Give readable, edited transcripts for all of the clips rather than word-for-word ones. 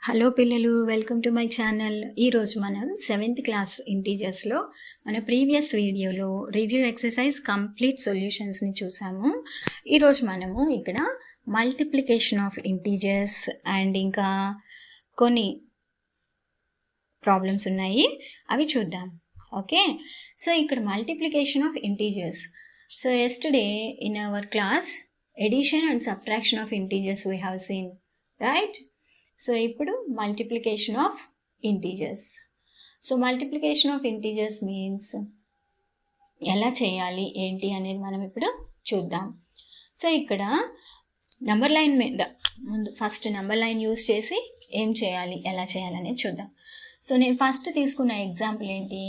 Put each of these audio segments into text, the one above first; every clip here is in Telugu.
హలో పిల్లలు, వెల్కమ్ టు మై ఛానల్. ఈరోజు మనం 7th క్లాస్ ఇంటీజర్స్లో మన ప్రీవియస్ వీడియోలో రివ్యూ ఎక్సర్సైజ్ కంప్లీట్ సొల్యూషన్స్ని చూసాము. ఈరోజు మనము ఇక్కడ మల్టిప్లికేషన్ ఆఫ్ ఇంటీజర్స్ అండ్ ఇంకా కొన్ని ప్రాబ్లమ్స్ ఉన్నాయి, అవి చూద్దాం. ఓకే, సో ఇక్కడ multiplication of integers. So yesterday in our class addition and subtraction of integers we have seen, right? So ఇప్పుడు multiplication of integers. So multiplication of integers means ఎలా చేయాలి ఏంటి అనేది మనం ఇప్పుడు చూద్దాం. సో ఇక్కడ నంబర్ లైన్ మీద ముందు ఫస్ట్ నంబర్ లైన్ యూజ్ చేసి ఏం చేయాలి, ఎలా చేయాలి అనేది చూద్దాం. సో నేను ఫస్ట్ తీసుకున్న ఎగ్జాంపుల్ ఏంటి,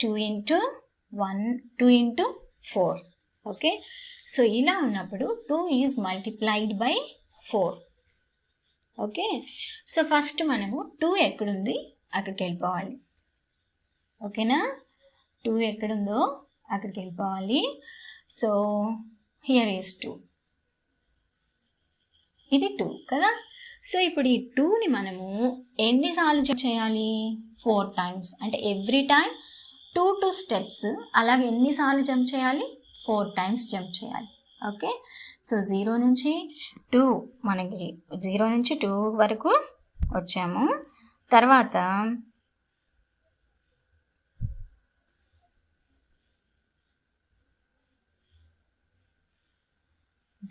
2 into 1, 2 into 4. ఓకే, సో ఇలా ఉన్నప్పుడు 2 is multiplied by 4. Okay, so first మనము 2 ఎక్కడుంది అక్కడికి వెళ్ళిపోవాలి. ఓకేనా, 2 ఎక్కడుందో అక్కడికి వెళ్ళిపోవాలి. సో హియర్ ఈజ్ 2, ఇది 2 కదా. సో ఇప్పుడు ఈ 2ని మనము ఎన్నిసార్లు జంప్ చేయాలి, 4 times. అంటే ఎవ్రీ టైం 2 స్టెప్స్, అలాగే ఎన్నిసార్లు జంప్ చేయాలి, 4 times జంప్ చేయాలి. ఓకే, సో 0 నుంచి 2, మనకి 0 నుంచి 2 వరకు వచ్చాము. తర్వాత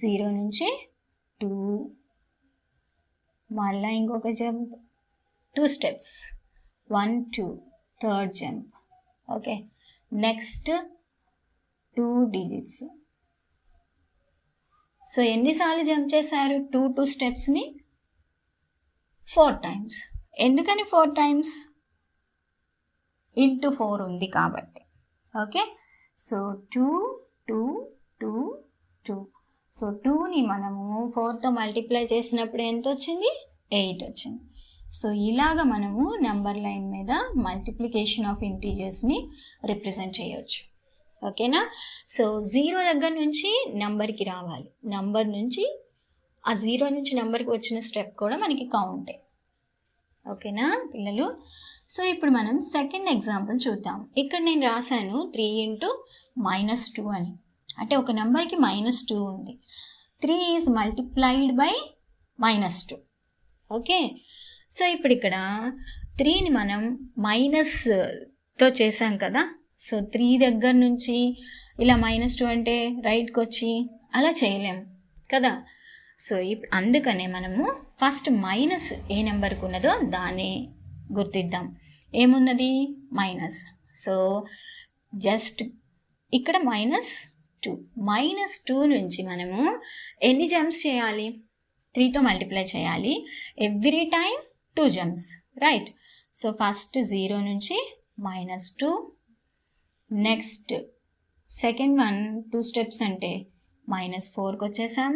0 నుంచి 2, మళ్ళీ ఇంకొక jump, 2 steps, 1, 2, third jump. Okay, next 2 digits. So ఎన్నిసార్లు జంప్ చేశారు, 2 స్టెప్స్ని 4 times. ఎందుకని 4 times? ఇంటూ 4 ఉంది కాబట్టి. Okay, so 2, 2, 2, 2. సో 2ని మనము 4తో మల్టిప్లై చేసినప్పుడు ఎంత వచ్చింది, 8 వచ్చింది. సో ఇలాగ మనము నెంబర్ లైన్ మీద మల్టిప్లికేషన్ ఆఫ్ ఇంటీజర్స్ని రిప్రజెంట్ చేయవచ్చు. ఓకేనా, సో 0 దగ్గర నుంచి నెంబర్కి రావాలి, నెంబర్ నుంచి ఆ 0 నుంచి నెంబర్కి వచ్చిన స్టెప్ కూడా మనకి కౌంటే. ఓకేనా పిల్లలు, సో ఇప్పుడు మనం సెకండ్ ఎగ్జాంపుల్ చూద్దాం. ఇక్కడ నేను రాశాను 3 into -2 అని, అంటే ఒక నెంబర్కి -2 ఉంది. 3 is multiplied by -2. Okay, so ఇప్పుడు ఇక్కడ 3ని మనం మైనస్తో చేసాం కదా. సో 3 దగ్గర నుంచి ఇలా -2 అంటే రైట్కి వచ్చి అలా చేయలేము కదా. సో అందుకనే మనము ఫస్ట్ మైనస్ ఏ నెంబర్కి ఉన్నదో దాన్ని గుర్తిద్దాం. ఏమున్నది, మైనస్. సో జస్ట్ ఇక్కడ -2, -2 నుంచి మనము ఎన్ని జంప్స్ చేయాలి, 3తో మల్టిప్లై చేయాలి. Every time 2 jumps, right? So first 0 నుంచి -2, నెక్స్ట్ సెకండ్ వన్ 2 steps అంటే -4కి వచ్చేసాం.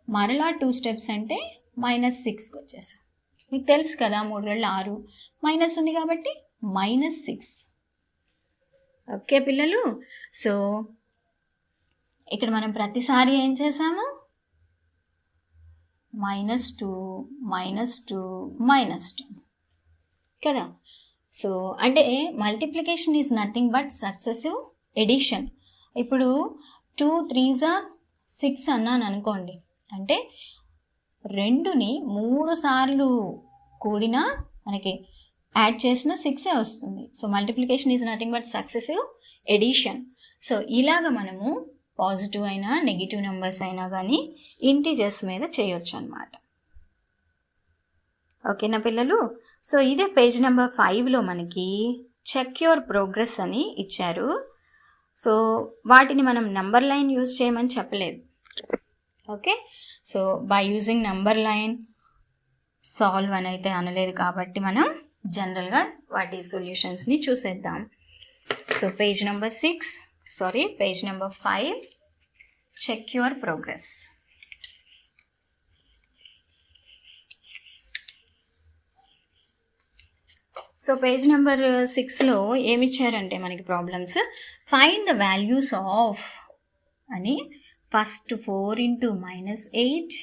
మరలా 2 steps అంటే -6కి వచ్చేసాం. మీకు తెలుసు కదా, 3 2 6, మైనస్ ఉంది కాబట్టి -6. ఓకే పిల్లలు, సో ఇక్కడ మనం ప్రతిసారి ఏం చేసాము, -2, -2, -2 కదా. సో అంటే multiplication is nothing but successive addition. ఇప్పుడు 2 3s are 6 అన్నాను అనుకోండి, అంటే 2ని 3 సార్లు కూడినా మనకి యాడ్ చేసిన 6 వస్తుంది. So multiplication is nothing but successive addition. So ఇలాగ మనము పాజిటివ్ అయినా నెగిటివ్ నెంబర్స్ అయినా కానీ ఇంటీజర్స్ మీద చేయొచ్చు అన్నమాట. ఓకేనా పిల్లలు, సో ఇదే పేజ్ నెంబర్ 5లో మనకి చెక్ యువర్ ప్రోగ్రెస్ అని ఇచ్చారు. సో వాటిని మనం నంబర్ లైన్ యూజ్ చేయమని చెప్పలేదు. Okay, so by using number line solve అని అయితే అనలేదు కాబట్టి మనం జనరల్గా వాటి సొల్యూషన్స్ని చూసేద్దాం. So page number 5, check your progress. So page number 6లో ఏమి ఇచ్చారంటే మనకి problems, find the values of అని. First 4 into -8,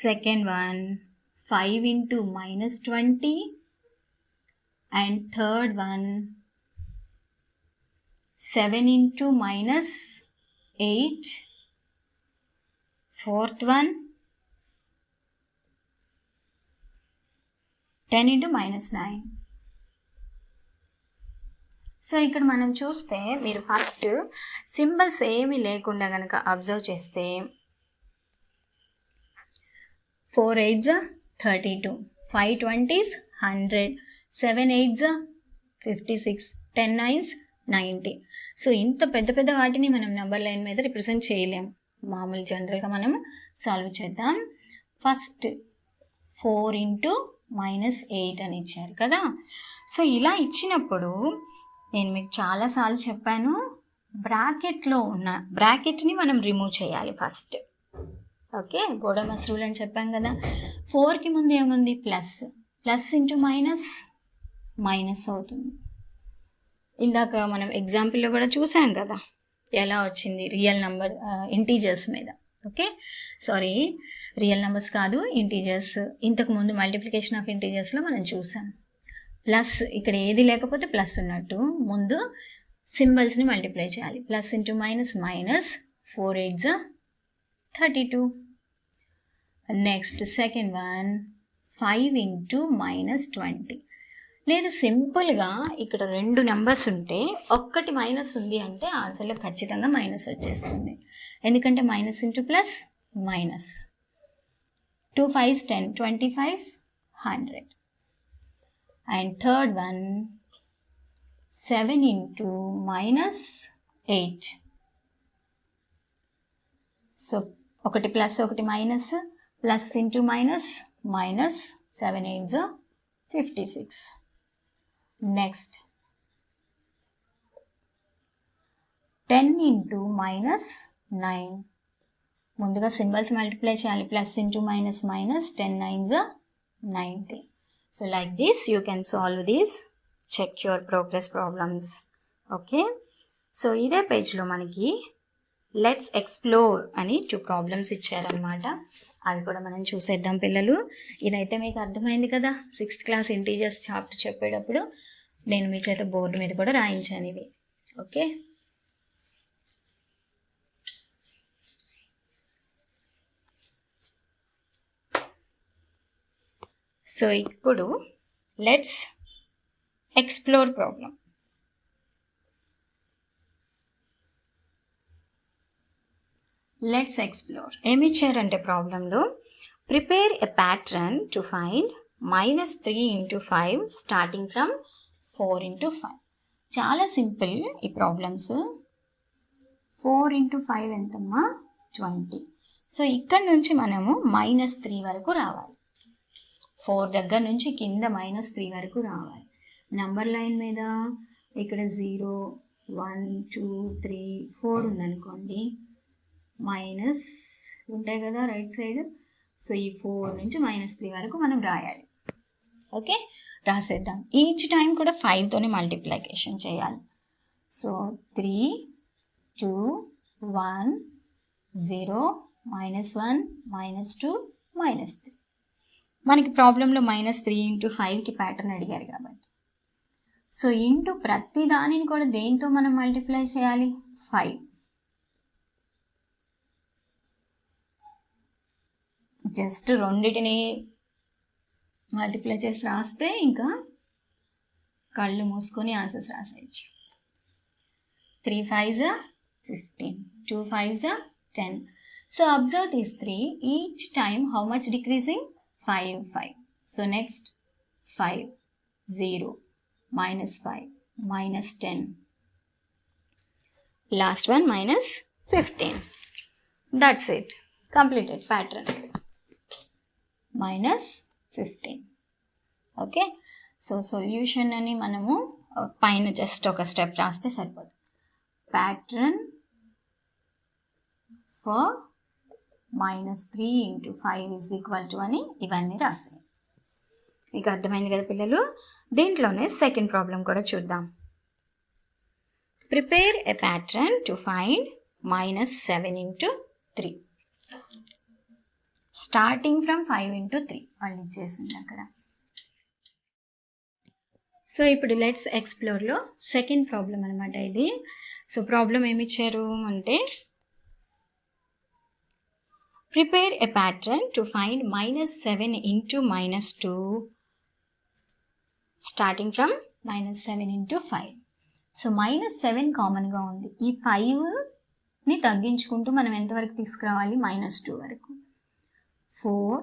second one 5 into -20, and third one 7 into -8, fourth one 10 into -9. So ఇక్కడ మనం చూస్తే మీరు ఫస్ట్ సింబల్స్ ఏమీ లేకుండా కనుక అబ్జర్వ్ చేస్తే 4 8s 32, 5 20s 100, 7 8s 56, 10 9s 90. So ఇంత పెద్ద పెద్ద వాటిని మనం నెంబర్ లైన్ మీద రిప్రజెంట్ చేయలేం. మామూలు జనరల్గా మనం సాల్వ్ చేద్దాం. ఫస్ట్ 4 into -8 అని ఇచ్చారు కదా. సో ఇలా ఇచ్చినప్పుడు నేను మీకు చాలాసార్లు చెప్పాను, బ్రాకెట్లో ఉన్న బ్రాకెట్ని మనం రిమూవ్ చేయాలి ఫస్ట్. ఓకే, బోడమస్ రూల్ అని చెప్పాం కదా. 4కి ముందు ఏముంది? Plus. Plus into minus minus అవుతుంది. ఇందాక మనం ఎగ్జాంపుల్లో కూడా చూసాం కదా ఎలా వచ్చింది, రియల్ నెంబర్ ఇంటీజర్స్ మీద. ఓకే, సారీ, రియల్ నెంబర్స్ కాదు, ఇంటీజర్స్. ఇంతకుముందు మల్టిప్లికేషన్ ఆఫ్ ఇంటీజర్స్లో మనం చూసాం. ప్లస్ ఇక్కడ ఏది లేకపోతే ప్లస్ ఉన్నట్టు ముందు సింబల్స్ని మల్టిప్లై చేయాలి. Plus into minus minus, 4 8s 32. Next second one 5 into -20. లేదు, సింపుల్గా ఇక్కడ 2 నెంబర్స్ ఉంటే ఒక్కటి మైనస్ ఉంది అంటే ఆన్సర్లో ఖచ్చితంగా మైనస్ వచ్చేస్తుంది. ఎందుకంటే minus into plus minus. 2 5s 10, 25s 100. And third one 7 into -8. So ఒకటి ప్లస్ ఒకటి minus, plus into minus minus, 7 8s 56. Next 10 into -9. ముందుగా సింబల్స్ మల్టిప్లై చేయాలి. Plus into minus minus, 10 9s 90. So like this you can solve these, check your progress problems. Okay, so ఇదే పేజ్లో మనకి లెట్స్ ఎక్స్ప్లోర్ అని 2 ప్రాబ్లమ్స్ ఇచ్చారనమాట. అవి కూడా మనం చూసేద్దాం పిల్లలు. ఇదైతే మీకు అర్థమైంది కదా, 6th క్లాస్ ఇంటీజర్స్ చాప్టర్ చెప్పేటప్పుడు నేను మీ చేత బోర్డు మీద కూడా రాయించాను ఇవి. ఓకే, సో ఇప్పుడు let's explore problem. Let's explore ఏమి ఇచ్చారంటే ప్రాబ్లంలో, prepare a pattern to find -3 into 5 starting from 4 into 5. చాలా సింపుల్ ఈ ప్రాబ్లమ్స్. 4 into 5 ఎంతమ్మా? 20. సో ఇక్కడ నుంచి మనము -3 వరకు రావాలి. 4 దగ్గర నుంచి కింద -3 వరకు రావాలి. నంబర్ లైన్ మీద ఇక్కడ 0 1 2 3 4 ఉందనుకోండి, మైనస్ ఉంటాయి కదా రైట్ సైడ్. సో ఈ 4 నుంచి -3 వరకు మనం రాయాలి. ఓకే, రాసేద్దాం. ఈచ్ టైం కూడా 5తోనే మల్టిప్లికేషన్ చేయాలి. సో 3 2 1 0 -1 -2 -3. మనకి ప్రాబ్లంలో -3 into 5కి ప్యాటర్న్ అడిగారు కాబట్టి, సో ఇంటూ ప్రతి దానిని కూడా దేంతో మనం మల్టిప్లై చేయాలి? 5. జస్ట్ రెండిటిని మల్టిప్లై చేసి రాస్తే ఇంకా కళ్ళు మూసుకొని ఆన్సర్స్ రాసేయచ్చు. 3 5s 15, 2 5s 10. So observe these 3. Each time how much decreasing? 5 5. So next 5 0 -5 -10. Last one -15. That's it. Completed pattern. -15. Okay. So solution అని మనము పైన జస్ట్ ఒక స్టెప్ రాస్తే సరిపోతుంది. Pattern for -3 into 5 is equal to అని ఇవన్నీ రాసాయి. మీకు అర్థమైంది కదా పిల్లలు. దీంట్లోనే సెకండ్ ప్రాబ్లం కూడా చూద్దాం. Prepare a pattern to find -7 into 3. Starting from 5 into 3 వాళ్ళు ఇచ్చేసింది అక్కడ. సో ఇప్పుడు లెట్స్ ఎక్స్ప్లోర్లో సెకండ్ ప్రాబ్లం అనమాట ఇది. సో ప్రాబ్లం ఏమి ఇచ్చారు అంటే, prepare a pattern to find -7 into -2 starting from -7 into 5. So -7 కామన్గా ఉంది. ఈ 5ని తగ్గించుకుంటూ మనం ఎంతవరకు తీసుకురావాలి? -2 వరకు. 4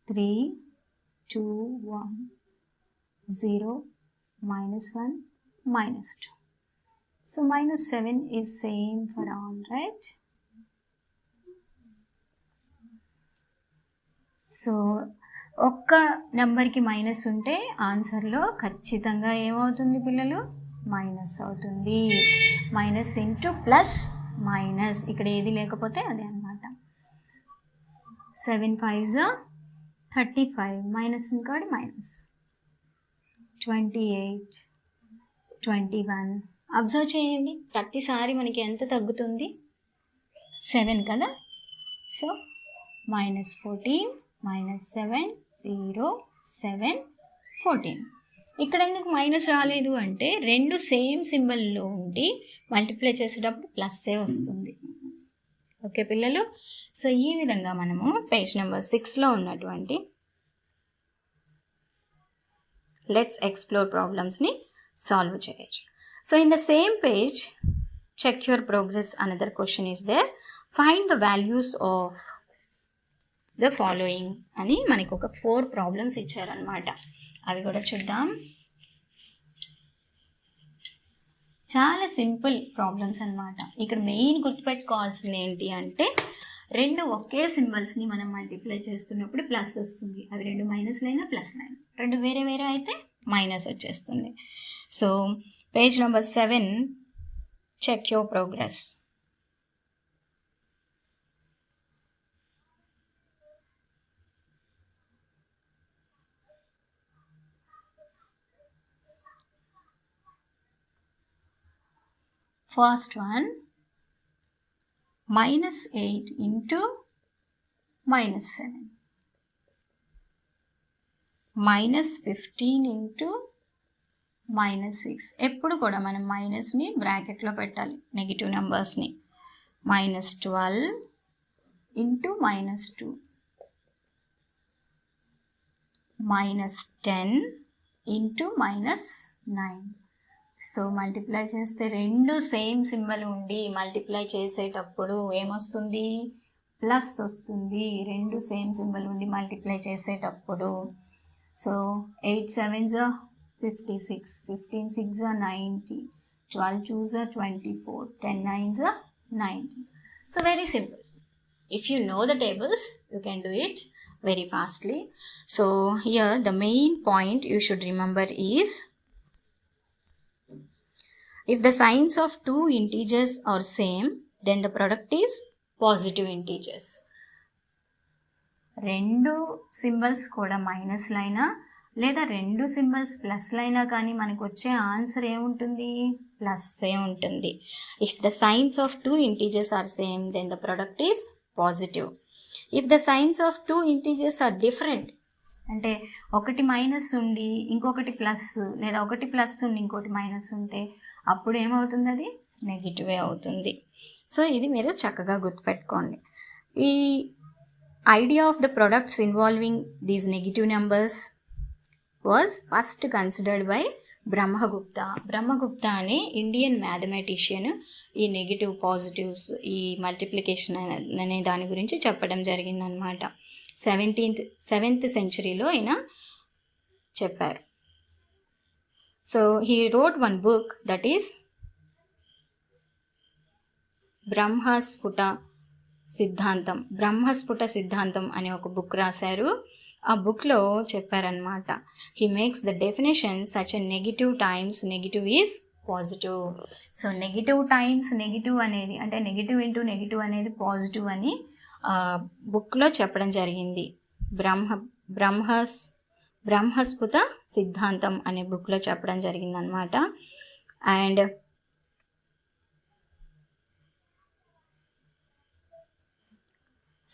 3 2 1 0 -1 -2. So -7 is same for all, right? So ఒక్క నెంబర్కి మైనస్ ఉంటే ఆన్సర్లో ఖచ్చితంగా ఏమవుతుంది పిల్లలు? మైనస్ అవుతుంది. మైనస్ ఇంటూ ప్లస్ మైనస్, ఇక్కడ ఏది లేకపోతే అదే అనమాట. 7 5s 35, మైనస్ ఇంకోటి మైనస్ 28 21. అబ్జర్వ్ చేయండి, ప్రతిసారి మనకి ఎంత తగ్గుతుంది? 7 కదా. సో -14 -7 0 7 14. ఇక్కడ ఎందుకు మైనస్ రాలేదు అంటే రెండు సేమ్ సింబల్లో ఉండి మల్టిప్లై చేసేటప్పుడు ప్లస్సే వస్తుంది. ఓకే పిల్లలు. సో ఈ విధంగా మనము పేజ్ నెంబర్ 6లో ఉన్నటువంటి లెట్స్ ఎక్స్ప్లోర్ ప్రాబ్లమ్స్ని సాల్వ్ చేయొచ్చు. So in the same page, check your progress another question is there. Find the values of the following అని మనకు ఒక 4 ప్రాబ్లమ్స్ ఇచ్చారనమాట. అవి కూడా చూద్దాం. చాలా సింపుల్ ప్రాబ్లమ్స్ అనమాట. ఇక్కడ మెయిన్ గుర్తుపెట్టుకోవాల్సింది ఏంటి అంటే, రెండు ఒకే సింబల్స్ని మనం మల్టిప్లై చేస్తున్నప్పుడు ప్లస్ వస్తుంది. అవి రెండు మైనస్లైనా ప్లస్లైనా, రెండు వేరే వేరే అయితే మైనస్ వచ్చేస్తుంది. So page number 7, check your progress. First one, -8 into -7, -15 into -6. ఎప్పుడు కూడా మనం మైనస్ని బ్రాకెట్లో పెట్టాలి, నెగిటివ్ నెంబర్స్ని. -12 into -2, -10 into -9. సో మల్టిప్లై చేస్తే రెండు సేమ్ సింబల్ ఉండి మల్టిప్లై చేసేటప్పుడు ఏమొస్తుంది? ప్లస్ వస్తుంది. రెండు సేమ్ సింబల్ ఉండి మల్టిప్లై చేసేటప్పుడు. So 8 7s 56, 15 6 90, 12 2s 24, 10 9s 90. So very simple. If you know the tables, you can do it very fastly. So here the main point you should remember is, if the signs of two integers are same, then the product is positive integers. రెండు సింబల్స్ కూడా మైనస్లైనా లేదా రెండు సింబల్స్ ప్లస్లైనా కానీ మనకు వచ్చే ఆన్సర్ ఏముంటుంది? ప్లస్సే ఉంటుంది. If the signs of two integers are same, then the product is positive. If the signs of two integers are different, అంటే ఒకటి మైనస్ ఉండి ఇంకొకటి ప్లస్, లేదా ఒకటి ప్లస్ ఉండి ఇంకోటి మైనస్ ఉంటే అప్పుడు ఏమవుతుంది? అది నెగిటివే అవుతుంది. సో ఇది మీరు చక్కగా గుర్తుపెట్టుకోండి. ఈ idea of the products involving these negative numbers was first considered by Brahmagupta. Brahmagupta అనే ఇండియన్ మ్యాథమెటిషియన్ ఈ నెగిటివ్ పాజిటివ్స్, ఈ మల్టిప్లికేషన్ అనే దాని గురించి చెప్పడం జరిగిందనమాట. 7th centuryలో ఆయన చెప్పారు. So he wrote one book, that is Brahmasphuta సిద్ధాంతం అనే ఒక బుక్ రాశారు. ఆ బుక్లో చెప్పారనమాట, he makes the definition such a negative times negative is positive. So negative times negative అనేది, అంటే నెగిటివ్ ఇంటూ నెగిటివ్ అనేది పాజిటివ్ అని బుక్లో చెప్పడం జరిగింది. బ్రహ్మస్ఫుట సిద్ధాంతం అనే బుక్లో చెప్పడం జరిగిందనమాట. అండ్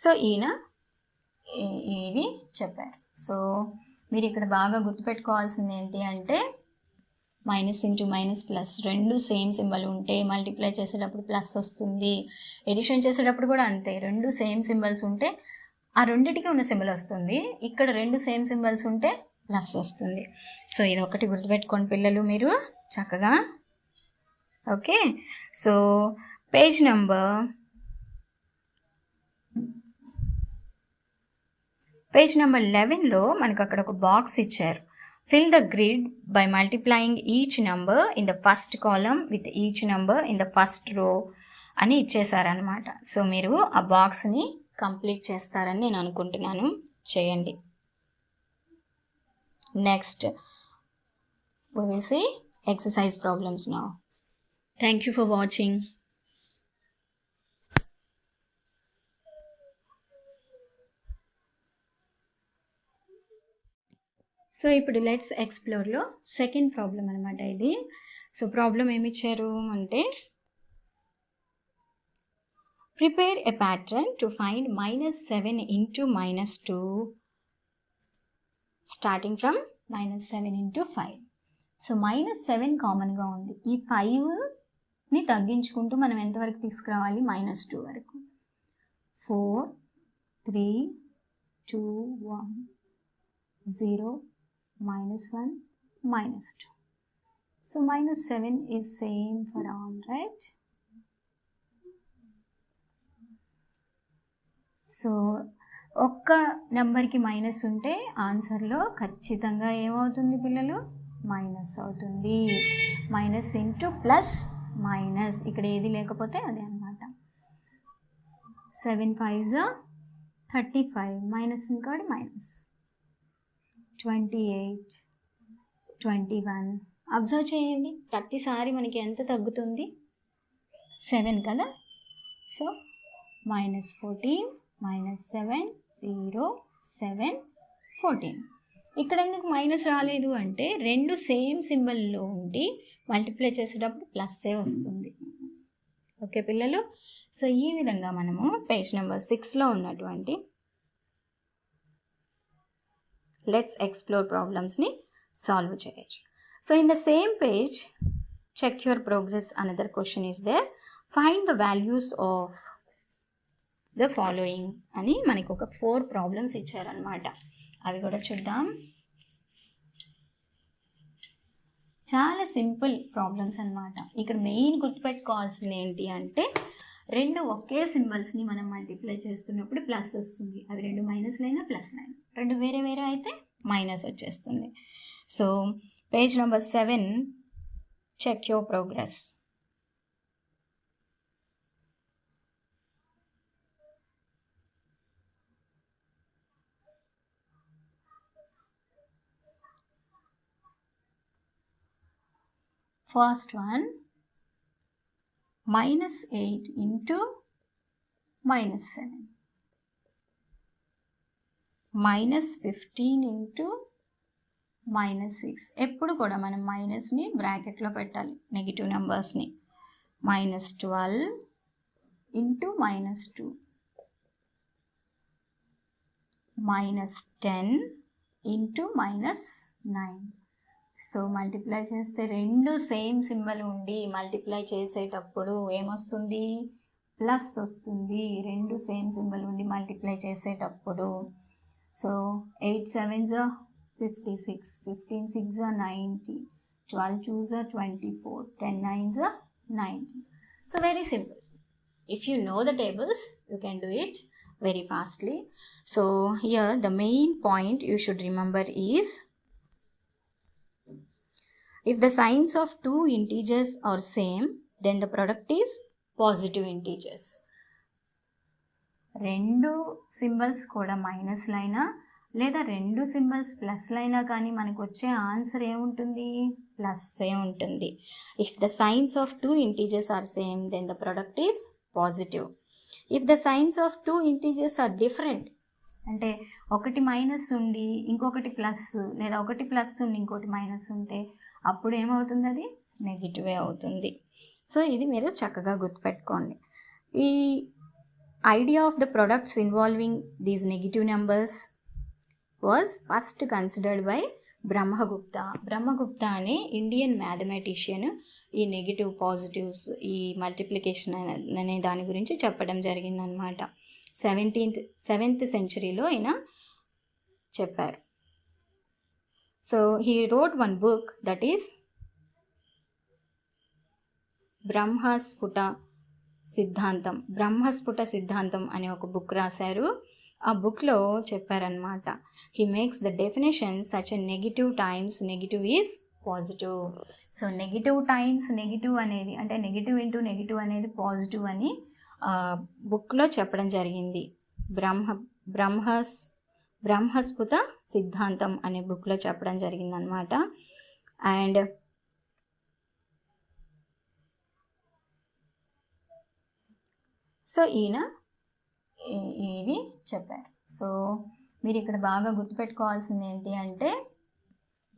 సో ఈయన ఇవి చెప్పారు. సో మీరు ఇక్కడ బాగా గుర్తుపెట్టుకోవాల్సింది ఏంటి అంటే మైనస్ ఇంటూ మైనస్ ప్లస్ రెండు సేమ్ సింబల్ ఉంటే మల్టిప్లై చేసేటప్పుడు ప్లస్ వస్తుంది. ఎడిషన్ చేసేటప్పుడు కూడా అంతే, రెండు సేమ్ సింబల్స్ ఉంటే ఆ రెండింటికి ఉన్న సింబల్ వస్తుంది. ఇక్కడ రెండు సేమ్ సింబల్స్ ఉంటే ప్లస్ వస్తుంది. సో ఇది ఒకటి గుర్తుపెట్టుకోండి పిల్లలు మీరు చక్కగా. ఓకే, సో పేజ్ నెంబర్ 11లో మనకు అక్కడ ఒక బాక్స్ ఇచ్చారు. Fill the grid by multiplying each number in the first column with each number in the first row అని ఇచ్చేసారనమాట. సో మీరు ఆ బాక్స్ని కంప్లీట్ చేస్తారని నేను అనుకుంటున్నాను. చేయండి. Next we will see exercise problems now. Thank you for watching. So ఇప్పుడు లెట్స్ ఎక్స్ప్లోర్లో సెకండ్ ప్రాబ్లం అనమాట ఇది. సో ప్రాబ్లం ఏమి ఇచ్చారు అంటే prepare a pattern to find -7 into -2 starting from -7 into 5. So -7 కామన్గా ఉంది. ఈ 5ని తగ్గించుకుంటూ మనం ఎంతవరకు తీసుకురావాలి? -2 వరకు. 4 3 2 1 0 -1 -2. So -7 is same for all, right? So ఒక్క నెంబర్కి మైనస్ ఉంటే ఆన్సర్లో ఖచ్చితంగా ఏమవుతుంది పిల్లలు? మైనస్ అవుతుంది. మైనస్ ఇంటూ ప్లస్ మైనస్, ఇక్కడ ఏది లేకపోతే అదే అనమాట. 7 5s 35, మైనస్ ఇంకోటి మైనస్ 28 21. అబ్జర్వ్ చేయండి, ప్రతిసారి మనకి ఎంత తగ్గుతుంది? 7 కదా. సో -14 -7 0 7 14. ఇక్కడ ఎందుకు మైనస్ రాలేదు అంటే రెండు సేమ్ సింబల్లో ఉండి మల్టిప్లై చేసేటప్పుడు ప్లస్సే వస్తుంది. ఓకే పిల్లలు, సో ఈ విధంగా మనము పేజ్ నెంబర్ 6లో ఉన్నటువంటి లెట్స్ ఎక్స్ప్లోర్ ప్రాబ్లమ్స్ని సాల్వ్ చేయొచ్చు. So in the same page check your progress another question is there. Find the values of the following అని మనకు ఒక 4 ప్రాబ్లమ్స్ ఇచ్చారనమాట. అవి కూడా చూద్దాం. చాలా సింపుల్ ప్రాబ్లమ్స్ అనమాట. ఇక్కడ మెయిన్ గుర్తుపెట్టుకోవాల్సింది ఏంటి అంటే రెండు ఒకే సింబల్స్ని మనం మల్టిప్లై చేస్తున్నప్పుడు ప్లస్ వస్తుంది. అవి రెండు మైనస్లైనా ప్లస్లైనా, రెండు వేరే వేరే అయితే మైనస్ వచ్చేస్తుంది. So page number 7 check your progress. First one, -8 into -7, -15 into -6. ఎప్పుడు కూడా మనం మైనస్ని బ్రాకెట్లో పెట్టాలి, నెగిటివ్ నెంబర్స్ని. -12 into -2, -10 into -9. సో మల్టిప్లై చేస్తే రెండు సేమ్ సింబల్ ఉండి మల్టిప్లై చేసేటప్పుడు ఏమొస్తుంది? ప్లస్ వస్తుంది. రెండు సేమ్ సింబల్ ఉండి మల్టిప్లై చేసేటప్పుడు. So 8 7s 56, 15 6s 90, 12 2s 24, 10 9s 90. So very simple. If you know the tables, you can do it very fastly. So here the main point you should remember is, if the signs of two integers are same, then the product is positive integers. రెండు సింబల్స్ కూడా మైనస్లైనా లేదా రెండు సింబల్స్ ప్లస్లైనా కానీ మనకు వచ్చే ఆన్సర్ ఏముంటుంది? ప్లస్సే ఉంటుంది. If the signs of two integers are same, then the product is positive. If the signs of two integers are different, అంటే ఒకటి మైనస్ ఉండి ఇంకొకటి ప్లస్, లేదా ఒకటి ప్లస్ ఉండి ఇంకోటి మైనస్ ఉంటే అప్పుడు ఏమవుతుంది, అది నెగిటివే అవుతుంది. సో ఇది మీరు చక్కగా గుర్తుపెట్టుకోండి. ఈ idea of the products involving these negative numbers was first considered by Brahmagupta. Brahmagupta అనే ఇండియన్ మ్యాథమెటిషియన్ ఈ నెగిటివ్ పాజిటివ్స్, ఈ మల్టిప్లికేషన్ అనే దాని గురించి చెప్పడం జరిగిందనమాట. 7th సెంచరీలో ఆయన చెప్పారు. So he wrote one book that is Brahmasphuta సిద్ధాంతం అనే ఒక బుక్ రాశారు. ఆ బుక్లో చెప్పారనమాట, he makes the definition such a negative times negative is positive. So negative times negative అనేది, అంటే నెగిటివ్ ఇంటూ నెగిటివ్ అనేది పాజిటివ్ అని బుక్లో చెప్పడం జరిగింది. బ్రహ్మస్ఫుట సిద్ధాంతం అనే బుక్లో చెప్పడం జరిగిందనమాట. అండ్ సో ఈయన ఇవి చెప్పారు. సో మీరు ఇక్కడ బాగా గుర్తుపెట్టుకోవాల్సింది ఏంటి అంటే,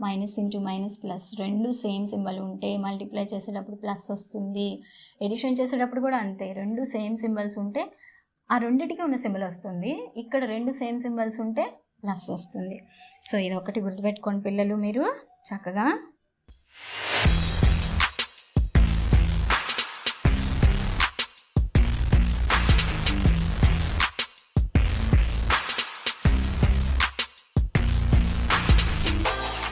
మైనస్ ఇంటూ మైనస్ ప్లస్ రెండు సేమ్ సింబల్ ఉంటే మల్టిప్లై చేసేటప్పుడు ప్లస్ వస్తుంది. ఎడిషన్ చేసేటప్పుడు కూడా అంతే, రెండు సేమ్ సింబల్స్ ఉంటే ఆ రెండిటికి ఉన్న సింబల్ వస్తుంది. ఇక్కడ రెండు సేమ్ సింబల్స్ ఉంటే ప్లస్ వస్తుంది. సో ఇది ఒకటి గుర్తుపెట్టుకోండి పిల్లలు, మీరు చక్కగా